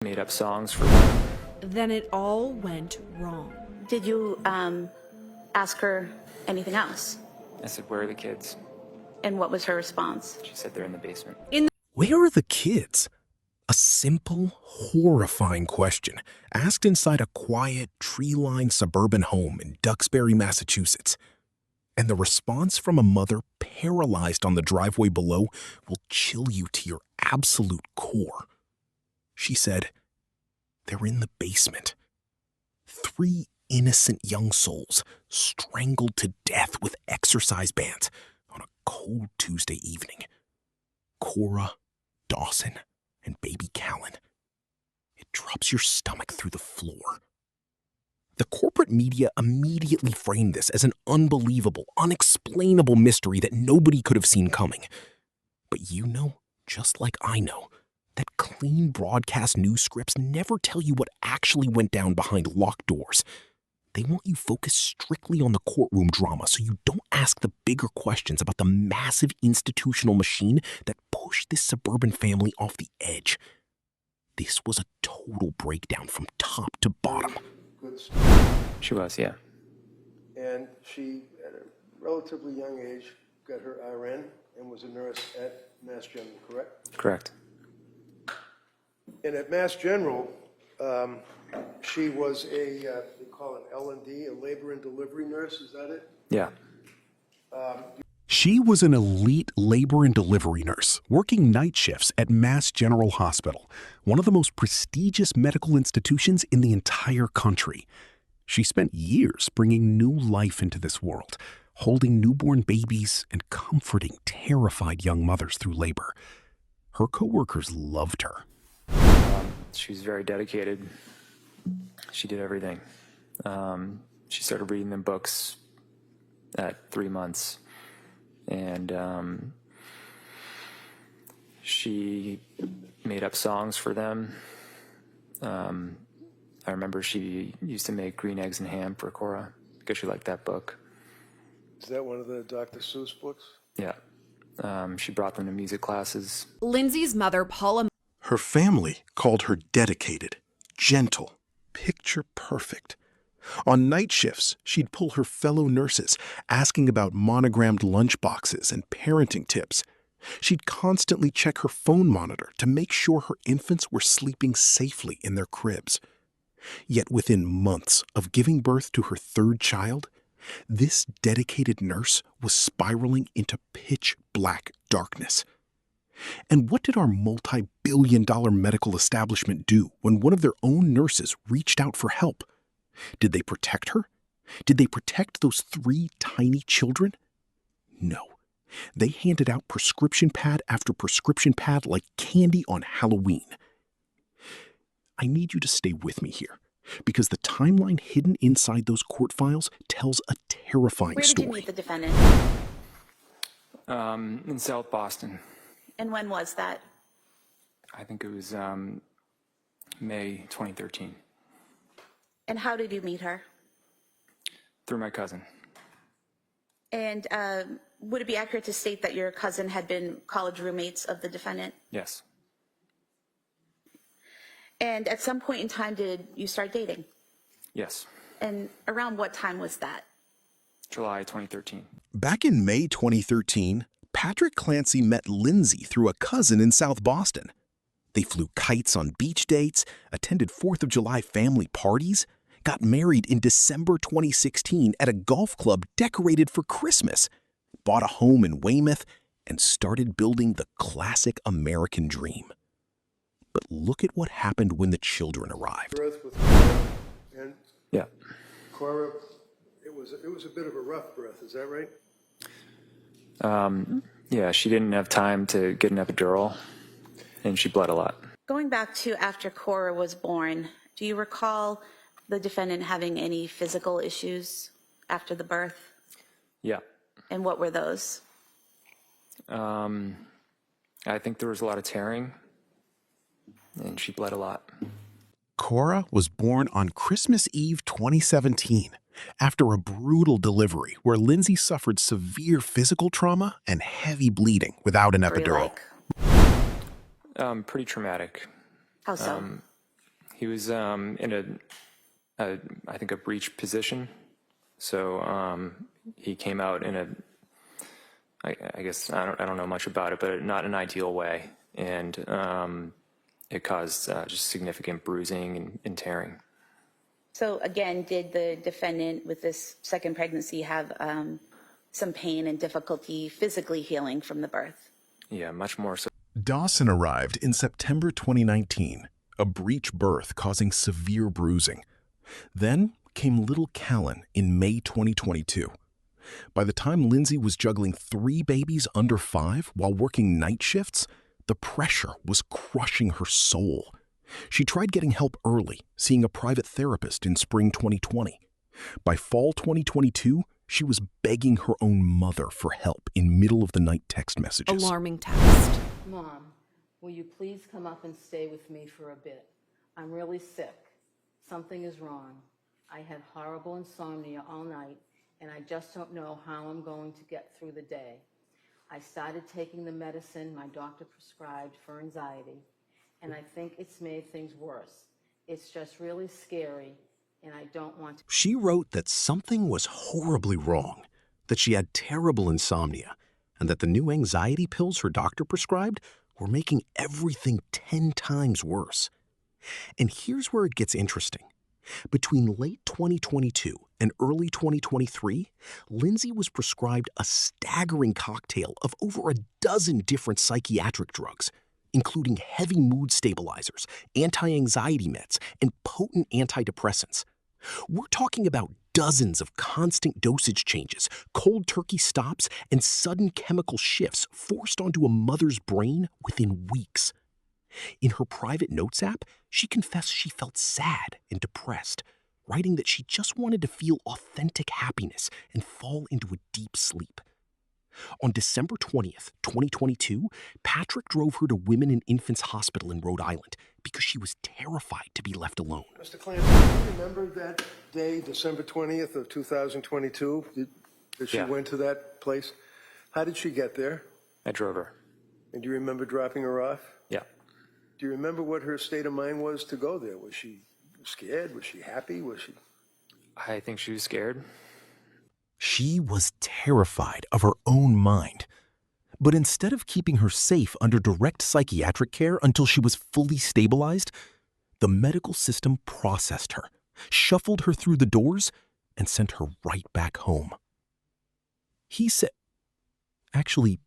made up songs for them. Then it all went wrong. Did you ask her anything else? I said, "Where are the kids?" And what was her response? She said, "They're in the basement." Where are the kids? A simple, horrifying question asked inside a quiet, tree-lined suburban home in Duxbury, Massachusetts. And the response from a mother paralyzed on the driveway below will chill you to your absolute core. She said, "They're in the basement." 3 innocent young souls strangled to death with exercise bands on a cold Tuesday evening. Cora, Dawson, and baby Callan. It drops your stomach through the floor. The corporate media immediately framed this as an unbelievable, unexplainable mystery that nobody could have seen coming. But you know, just like I know, that clean broadcast news scripts never tell you what actually went down behind locked doors. They want you focused strictly on the courtroom drama so you don't ask the bigger questions about the massive institutional machine that pushed this suburban family off the edge. This was a total breakdown from top to bottom. Good student. She was, yeah. And she, at a relatively young age, got her RN and was a nurse at Mass General, correct? Correct. And at Mass General, she was a, they call it L&D, a labor and delivery nurse, is that it? Yeah. She was an elite labor and delivery nurse working night shifts at Mass General Hospital, one of the most prestigious medical institutions in the entire country. She spent years bringing new life into this world, holding newborn babies and comforting terrified young mothers through labor. Her coworkers loved her. She was very dedicated. She did everything. She started reading them books at 3 months. And she made up songs for them. I remember she used to make green eggs and ham for Cora because she liked that book. Is that one of the Dr. Seuss books? Yeah. She brought them to music classes. Lindsay's mother, Paula. Her family called her dedicated, gentle, picture perfect. On night shifts, she'd pull her fellow nurses, asking about monogrammed lunchboxes and parenting tips. She'd constantly check her phone monitor to make sure her infants were sleeping safely in their cribs. Yet within months of giving birth to her 3rd child, this dedicated nurse was spiraling into pitch-black darkness. And what did our multi-billion-dollar medical establishment do when one of their own nurses reached out for help? Did they protect her? Did they protect those 3 tiny children? No. They handed out prescription pad after prescription pad like candy on Halloween. I need you to stay with me here, because the timeline hidden inside those court files tells a terrifying story. Where did you meet the defendant? In South Boston. And when was that? I think it was May 2013. And how did you meet her? Through my cousin. And would it be accurate to state that your cousin had been college roommates of the defendant? Yes. And at some point in time, did you start dating? Yes. And around what time was that? July 2013. Back in May 2013, Patrick Clancy met Lindsay through a cousin in South Boston. They flew kites on beach dates, attended 4th of July family parties, got married in December 2016 at a golf club decorated for Christmas, bought a home in Weymouth, and started building the classic American dream. But look at what happened when the children arrived. Birth with Cora, and Yeah. Cora, it was a bit of a rough birth, is that right? Yeah, she didn't have time to get an epidural, and she bled a lot. Going back to after Cora was born, do you recall the defendant having any physical issues after the birth? Yeah. And what were those? I think there was a lot of tearing, and she bled a lot. Cora was born on Christmas Eve 2017 after a brutal delivery where Lindsay suffered severe physical trauma and heavy bleeding without an epidural. Like, Pretty traumatic. how so? He was in I think a breech position. So he came out in I guess I don't know much about it, but not an ideal way, and it caused just significant bruising and tearing. So again, did the defendant with this second pregnancy have some pain and difficulty physically healing from the birth? Yeah, much more so. Dawson arrived in September 2019, a breech birth causing severe bruising. Then came little Callan in May 2022. By the time Lindsay was juggling 3 babies under 5 while working night shifts, the pressure was crushing her soul. She tried getting help early, seeing a private therapist in spring 2020. By fall 2022, she was begging her own mother for help in middle-of-the-night text messages. Alarming text. Mom, will you please come up and stay with me for a bit? I'm really sick. Something is wrong. I had horrible insomnia all night, and I just don't know how I'm going to get through the day. I started taking the medicine my doctor prescribed for anxiety, and I think it's made things worse. It's just really scary, and I don't want to. She wrote that something was horribly wrong, that she had terrible insomnia, and that the new anxiety pills her doctor prescribed were making everything 10 times worse. And here's where it gets interesting. Between late 2022 and early 2023, Lindsay was prescribed a staggering cocktail of over a dozen different psychiatric drugs, including heavy mood stabilizers, anti-anxiety meds, and potent antidepressants. We're talking about dozens of constant dosage changes, cold turkey stops, and sudden chemical shifts forced onto a mother's brain within weeks. In her private notes app, she confessed she felt sad and depressed, writing that she just wanted to feel authentic happiness and fall into a deep sleep. On December 20th, 2022, Patrick drove her to Women and Infants Hospital in Rhode Island because she was terrified to be left alone. Mr. Clancy, do you remember that day, December 20th of 2022, that she Yeah. went to that place? How did she get there? I drove her. And do you remember dropping her off? Yeah. Do you remember what her state of mind was to go there? Was she scared? Was she happy? Was she? I think she was scared. She was terrified of her own mind. But instead of keeping her safe under direct psychiatric care until she was fully stabilized, the medical system processed her, shuffled her through the doors, and sent her right back home. He said, actually,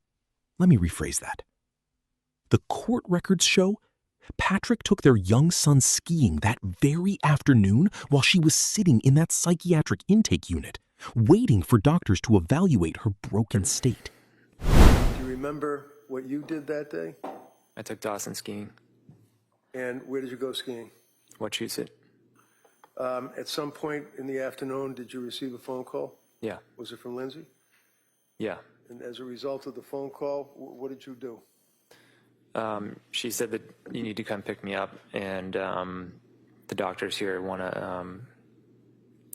let me rephrase that. The court records show Patrick took their young son skiing that very afternoon while she was sitting in that psychiatric intake unit, waiting for doctors to evaluate her broken state. Do you remember what you did that day? I took Dawson skiing. And where did you go skiing? Wachusett. At some point in the afternoon, did you receive a phone call? Yeah. Was it from Lindsay? Yeah. And as a result of the phone call, what did you do? She said that you need to come pick me up, and the doctors here want to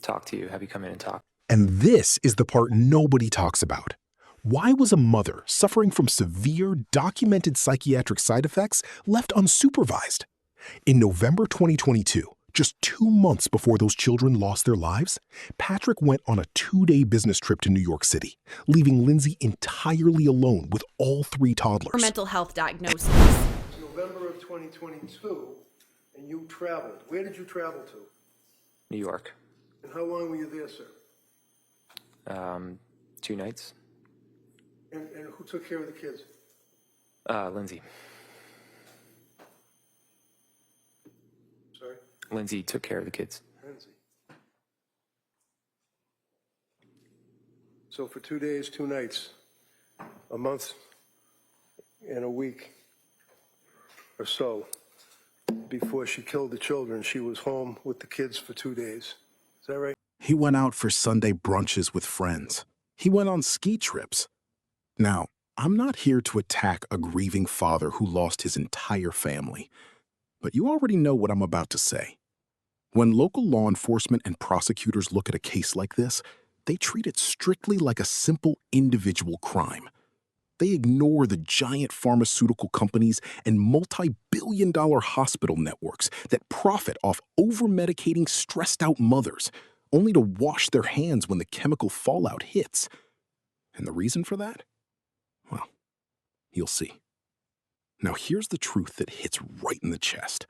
talk to you, have you come in and talk. And this is the part nobody talks about. Why was a mother suffering from severe, documented psychiatric side effects left unsupervised? In November 2022, just 2 months before those children lost their lives, Patrick went on a 2-day business trip to New York City, leaving Lindsay entirely alone with all 3 toddlers. For mental health diagnosis. It's November of 2022, and you traveled. Where did you travel to? New York. And how long were you there, sir? 2 nights. And who took care of the kids? Lindsay. Sorry? Lindsay took care of the kids. Lindsay. So for 2 days, 2 nights, a month and a week or so before she killed the children, she was home with the kids for 2 days. Is that right? He went out for Sunday brunches with friends. He went on ski trips. Now, I'm not here to attack a grieving father who lost his entire family, but you already know what I'm about to say. When local law enforcement and prosecutors look at a case like this, they treat it strictly like a simple individual crime. They ignore the giant pharmaceutical companies and multi-billion-dollar hospital networks that profit off over-medicating stressed-out mothers, only to wash their hands when the chemical fallout hits. And the reason for that? Well, you'll see. Now here's the truth that hits right in the chest.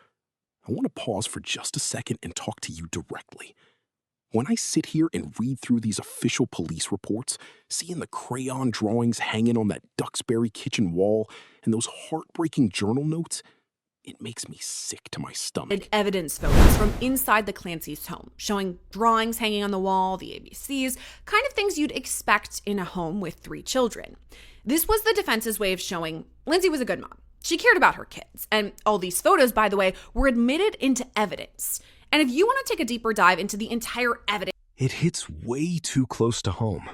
I want to pause for just a second and talk to you directly. When I sit here and read through these official police reports, seeing the crayon drawings hanging on that Duxbury kitchen wall and those heartbreaking journal notes, it makes me sick to my stomach. Evidence photos from inside the Clancy's home, showing drawings hanging on the wall, the ABCs, kind of things you'd expect in a home with 3 children. This was the defense's way of showing Lindsay was a good mom. She cared about her kids. And all these photos, by the way, were admitted into evidence. And if you want to take a deeper dive into the entire evidence, It hits way too close to home.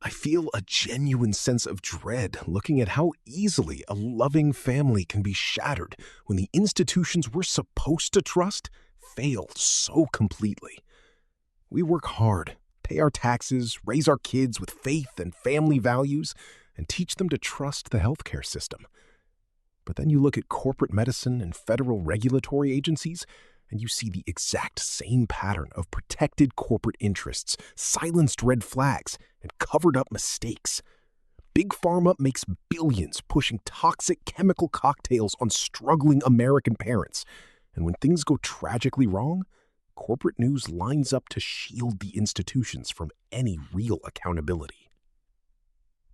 I feel a genuine sense of dread looking at how easily a loving family can be shattered when the institutions we're supposed to trust fail so completely. We work hard, pay our taxes, raise our kids with faith and family values, and teach them to trust the healthcare system. But then you look at corporate medicine and federal regulatory agencies, and you see the exact same pattern of protected corporate interests, silenced red flags, and covered up mistakes. Big Pharma makes billions pushing toxic chemical cocktails on struggling American parents. And when things go tragically wrong, corporate news lines up to shield the institutions from any real accountability.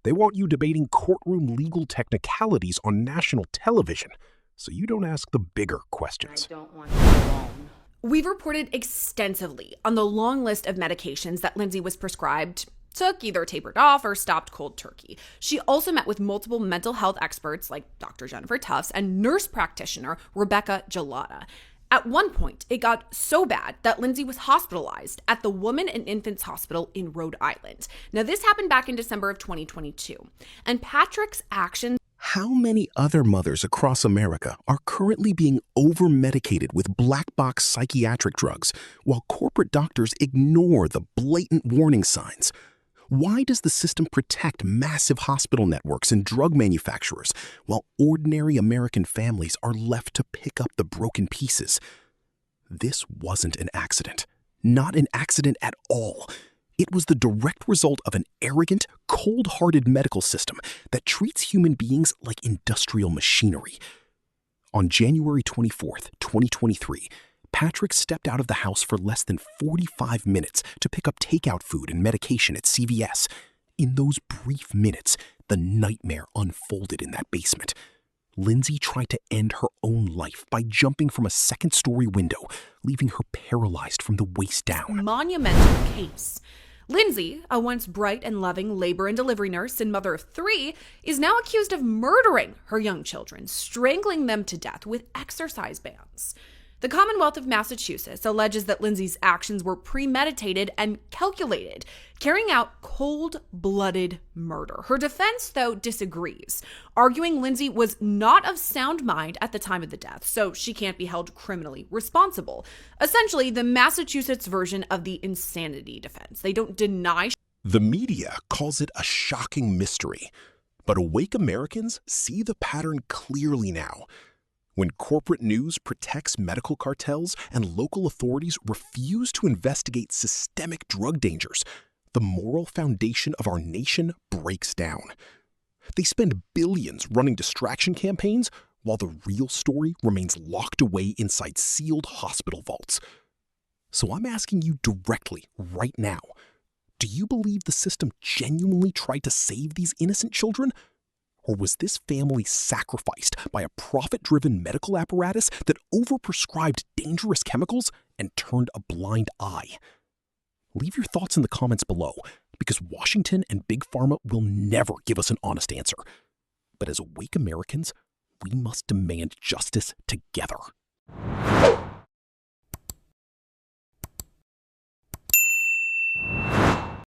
They want you debating courtroom legal technicalities on national television, so you don't ask the bigger questions. I don't want you alone. we've reported extensively on the long list of medications that Lindsay was prescribed, took, either tapered off or stopped cold turkey. She also met with multiple mental health experts like Dr. Jennifer Tufts and nurse practitioner Rebecca Gelada. At one point, it got so bad that Lindsay was hospitalized at the Women and Infants Hospital in Rhode Island. Now, this happened back in December of 2022. And Patrick's actions... How many other mothers across America are currently being over-medicated with black box psychiatric drugs while corporate doctors ignore the blatant warning signs? Why does the system protect massive hospital networks and drug manufacturers while ordinary American families are left to pick up the broken pieces? This wasn't an accident. Not an accident at all. It was the direct result of an arrogant, cold-hearted medical system that treats human beings like industrial machinery. On January 24th, 2023, Patrick stepped out of the house for less than 45 minutes to pick up takeout food and medication at CVS. In those brief minutes, the nightmare unfolded in that basement. Lindsay tried to end her own life by jumping from a second-story window, leaving her paralyzed from the waist down. Monumental case. Lindsay, a once bright and loving labor and delivery nurse and mother of 3, is now accused of murdering her young children, strangling them to death with exercise bands. The Commonwealth of Massachusetts alleges that Lindsay's actions were premeditated and calculated, carrying out cold-blooded murder. Her defense, though, disagrees, arguing Lindsay was not of sound mind at the time of the death, so she can't be held criminally responsible. Essentially, the Massachusetts version of the insanity defense. They don't deny. The media calls it a shocking mystery, but awake Americans see the pattern clearly now. When corporate news protects medical cartels and local authorities refuse to investigate systemic drug dangers, the moral foundation of our nation breaks down. They spend billions running distraction campaigns while the real story remains locked away inside sealed hospital vaults. So I'm asking you directly right now, do you believe the system genuinely tried to save these innocent children? Or was this family sacrificed by a profit-driven medical apparatus that overprescribed dangerous chemicals and turned a blind eye? Leave your thoughts in the comments below, because Washington and Big Pharma will never give us an honest answer. But as awake Americans, we must demand justice together.